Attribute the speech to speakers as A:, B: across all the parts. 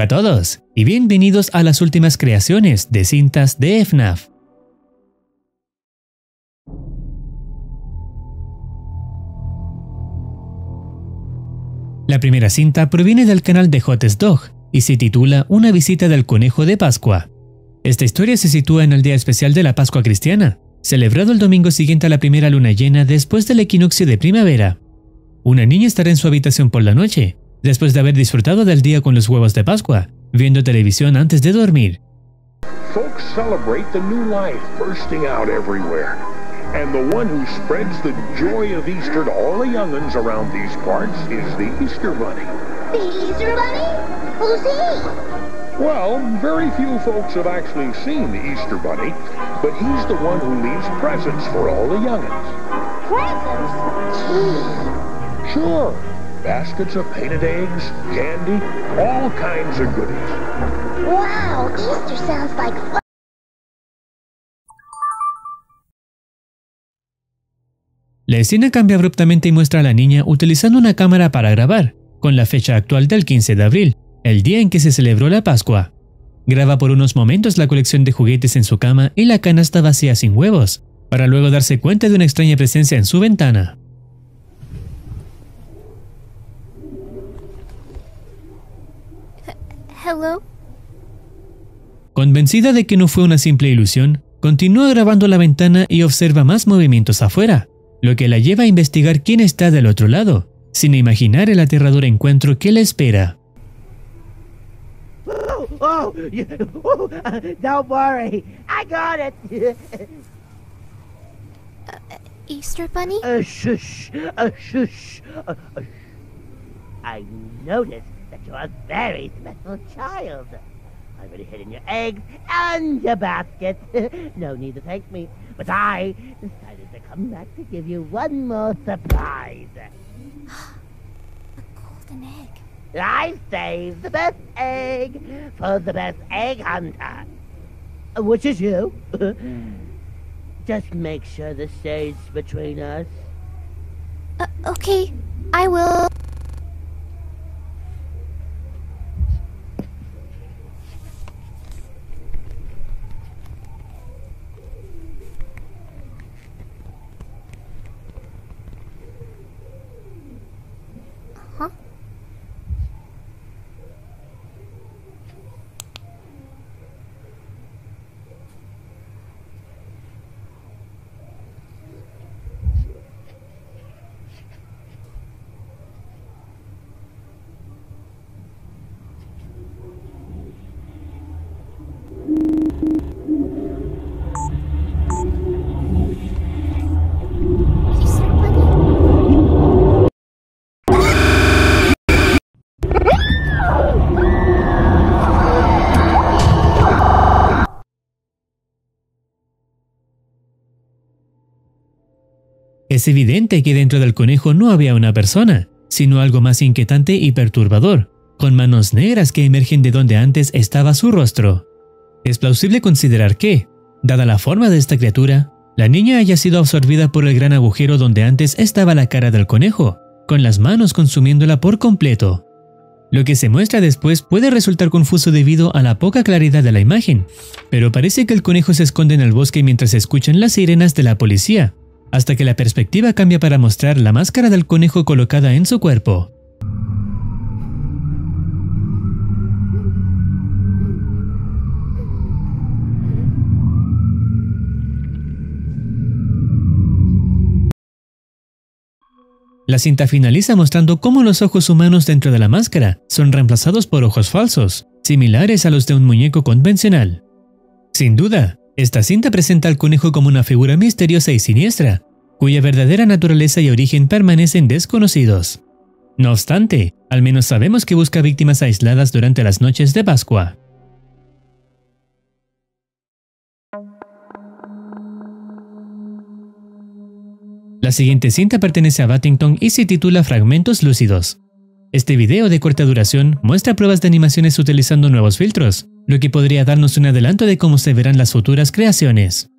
A: Hola a todos y bienvenidos a las últimas creaciones de cintas de FNAF. La primera cinta proviene del canal de Hottest Dog y se titula Una visita del conejo de Pascua. Esta historia se sitúa en el día especial de la Pascua cristiana, celebrado el domingo siguiente a la primera luna llena después del equinoccio de primavera. Una niña estará en su habitación por la noche, después de haber disfrutado del día con los huevos de Pascua, viendo televisión antes de dormir.
B: Folks celebrate the new life bursting out everywhere. And the one who spreads the joy of Easter to all the young'uns around these parts is the Easter Bunny.
C: The Easter Bunny? Who's he?
B: Well, very few folks have actually seen the Easter Bunny, but he's the one who leaves presents for all the young'uns.
C: Presents? Gee.
B: Sure. Baskets of painted eggs, candy, all kinds of goodies.
C: Wow, Easter sounds like fun.
A: La escena cambia abruptamente y muestra a la niña utilizando una cámara para grabar, con la fecha actual del 15 de abril, el día en que se celebró la Pascua. Graba por unos momentos la colección de juguetes en su cama y la canasta vacía sin huevos, para luego darse cuenta de una extraña presencia en su ventana.
C: Hello?
A: Convencida de que no fue una simple ilusión, continúa grabando la ventana y observa más movimientos afuera, lo que la lleva a investigar quién está del otro lado, sin imaginar el aterrador encuentro que la espera.
D: Don't worry, I got it.
C: Easter Bunny?
D: Shush, shush. I noticed that you're a very special child. I've already hidden your eggs and your basket. No need to thank me, but I decided to come back to give you one more surprise.
C: A golden egg.
D: I saved the best egg for the best egg hunter, which is you. Just make sure this stays between us.
C: Okay, I will. Huh? Easter Bunny?
A: Es evidente que dentro del conejo no había una persona, sino algo más inquietante y perturbador, con manos negras que emergen de donde antes estaba su rostro. Es plausible considerar que, dada la forma de esta criatura, la niña haya sido absorbida por el gran agujero donde antes estaba la cara del conejo, con las manos consumiéndola por completo. Lo que se muestra después puede resultar confuso debido a la poca claridad de la imagen, pero parece que el conejo se esconde en el bosque mientras se escuchan las sirenas de la policía, hasta que la perspectiva cambia para mostrar la máscara del conejo colocada en su cuerpo. La cinta finaliza mostrando cómo los ojos humanos dentro de la máscara son reemplazados por ojos falsos, similares a los de un muñeco convencional. Sin duda, esta cinta presenta al conejo como una figura misteriosa y siniestra, cuya verdadera naturaleza y origen permanecen desconocidos. No obstante, al menos sabemos que busca víctimas aisladas durante las noches de Pascua. La siguiente cinta pertenece a Battington y se titula Fragmentos Lúcidos. Este video de corta duración muestra pruebas de animaciones utilizando nuevos filtros, lo que podría darnos un adelanto de cómo se verán las futuras creaciones.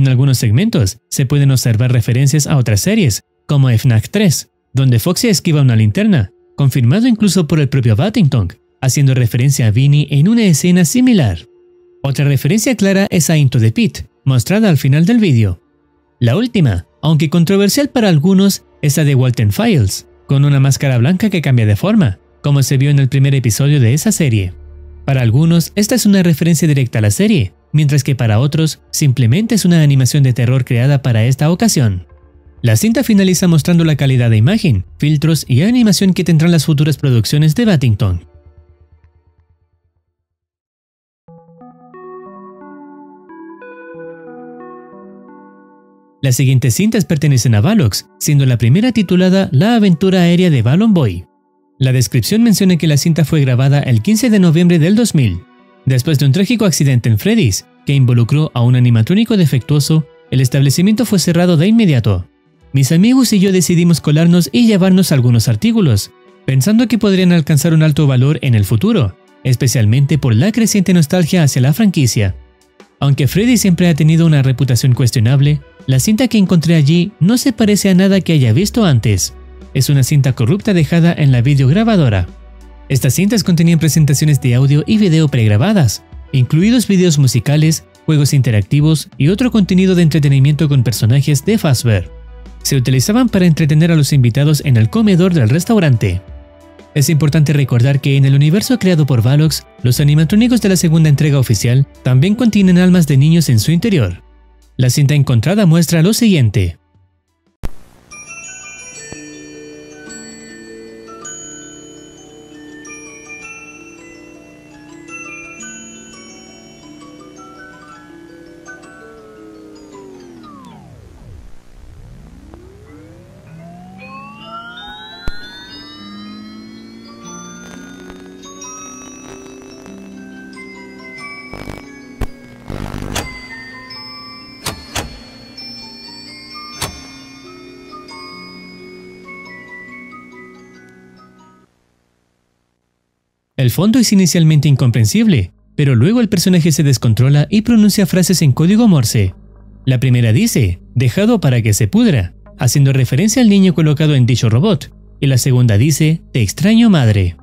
A: En algunos segmentos se pueden observar referencias a otras series, como FNAF 3, donde Foxy esquiva una linterna, confirmado incluso por el propio Battington, haciendo referencia a Vinny en una escena similar. Otra referencia clara es a Into the Pit, mostrada al final del vídeo. La última, aunque controversial para algunos, es la de Walton Files, con una máscara blanca que cambia de forma, como se vio en el primer episodio de esa serie. Para algunos, esta es una referencia directa a la serie, mientras que para otros, simplemente es una animación de terror creada para esta ocasión. La cinta finaliza mostrando la calidad de imagen, filtros y animación que tendrán las futuras producciones de Battington. Las siguientes cintas pertenecen a Valox, siendo la primera titulada La aventura aérea de Balloon Boy. La descripción menciona que la cinta fue grabada el 15 de noviembre del 2000. Después de un trágico accidente en Freddy's, que involucró a un animatrónico defectuoso, el establecimiento fue cerrado de inmediato. Mis amigos y yo decidimos colarnos y llevarnos algunos artículos, pensando que podrían alcanzar un alto valor en el futuro, especialmente por la creciente nostalgia hacia la franquicia. Aunque Freddy siempre ha tenido una reputación cuestionable, la cinta que encontré allí no se parece a nada que haya visto antes. Es una cinta corrupta dejada en la videograbadora. Estas cintas contenían presentaciones de audio y video pregrabadas, incluidos videos musicales, juegos interactivos y otro contenido de entretenimiento con personajes de Fazbear. Se utilizaban para entretener a los invitados en el comedor del restaurante. Es importante recordar que en el universo creado por Valox, los animatrónicos de la segunda entrega oficial también contienen almas de niños en su interior. La cinta encontrada muestra lo siguiente. El fondo es inicialmente incomprensible, pero luego el personaje se descontrola y pronuncia frases en código Morse. La primera dice, dejado para que se pudra, haciendo referencia al niño colocado en dicho robot, y la segunda dice, te extraño madre.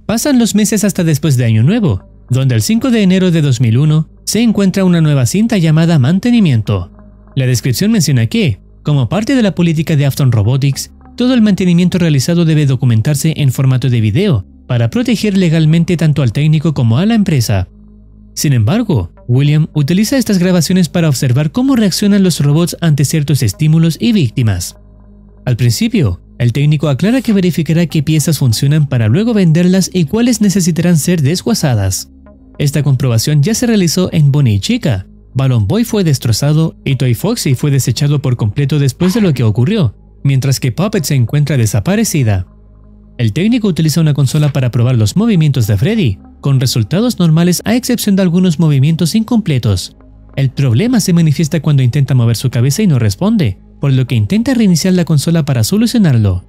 A: Pasan los meses hasta después de Año Nuevo, donde el 5 de enero de 2001 se encuentra una nueva cinta llamada Mantenimiento. La descripción menciona que, como parte de la política de Afton Robotics, todo el mantenimiento realizado debe documentarse en formato de video para proteger legalmente tanto al técnico como a la empresa. Sin embargo, William utiliza estas grabaciones para observar cómo reaccionan los robots ante ciertos estímulos y víctimas. Al principio, el técnico aclara que verificará qué piezas funcionan para luego venderlas y cuáles necesitarán ser desguazadas. Esta comprobación ya se realizó en Bonnie y Chica. Balloon Boy fue destrozado y Toy Foxy fue desechado por completo después de lo que ocurrió, mientras que Puppet se encuentra desaparecida. El técnico utiliza una consola para probar los movimientos de Freddy, con resultados normales a excepción de algunos movimientos incompletos. El problema se manifiesta cuando intenta mover su cabeza y no responde, por lo que intenta reiniciar la consola para solucionarlo.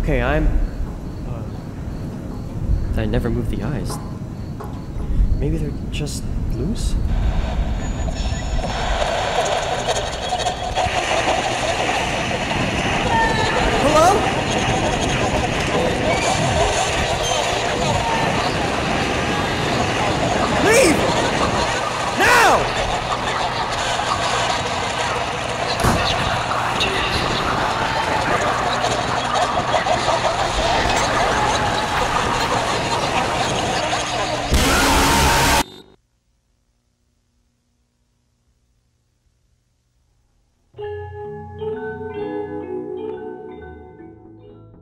E: Okay, I never moved the eyes. Maybe they're just loose? Hello? Leave! Now!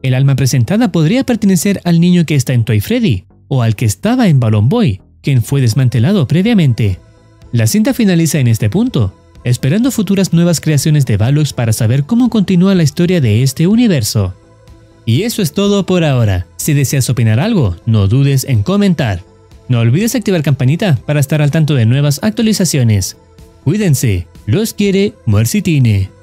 A: El alma presentada podría pertenecer al niño que está en Toy Freddy, o al que estaba en Balloon Boy, quien fue desmantelado previamente. La cinta finaliza en este punto, esperando futuras nuevas creaciones de Valux para saber cómo continúa la historia de este universo. Y eso es todo por ahora. Si deseas opinar algo, no dudes en comentar. No olvides activar campanita para estar al tanto de nuevas actualizaciones. Cuídense, los quiere Muercitine.